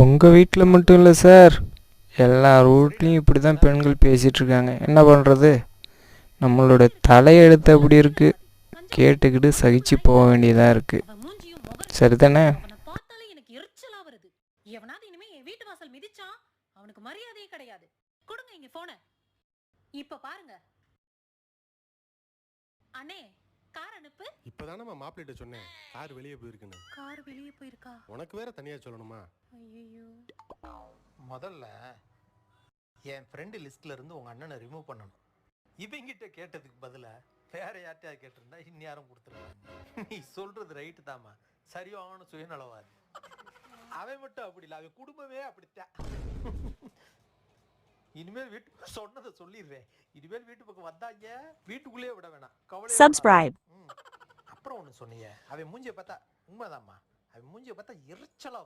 உங்கள் வீட்டில் மட்டும் இல்லை சார், எல்லா வீட்லேயும் இப்படி தான் பெண்கள் பேசிகிட்டு இருக்காங்க. என்ன பண்ணுறது, நம்மளோட தலையெழுத்து அப்படி இருக்குது. கேட்டுக்கிட்டு சகிச்சு போக வேண்டியதாக இருக்குது. சரிதானே? அவனுக்கு மரியாதையே கிடையாது. கொடுங்க இங்க போன. இப்ப பாருங்க அண்ணே, கார் அனுப்பு. இப்பதானே மாப்பிள்ளைட்ட சொன்னேன் கார் வெளியே போயிருக்குன்னு. கார் வெளியே போயிருக்கா? உனக்கு வேற தனியா சொல்லணுமா? ஐயோ, முதல்ல என் ஃப்ரெண்டு லிஸ்ட்ல இருந்து உங்க அண்ணனை ரிமூவ் பண்ணணும். இவங்கிட்ட கேட்டதுக்கு பதிலா வேற யார்ட்டையாவது கேட்டிருந்தா இந்நேரம் கொடுத்துருவாங்க. நீ சொல்றது ரைட்டு தாமா, சரியான சுயநலவாது. அவன் மட்டும் அப்படி இல்லை, அவன் குடும்பமே அப்படித்தான். இனிமேல் வீட்டு சொன்னதை சொல்லிடுறேன். இனிமேல் வீட்டு பக்கம் வந்தாங்க வீட்டுக்குள்ளேயே விட வேணாம். Subscribe. அப்புறம் ஒன்று சொன்னீங்க, அவன் மூஞ்சியை பார்த்தா உண்மைதாம்மா, அவன் மூஞ்சியை பார்த்தா எரிச்சலா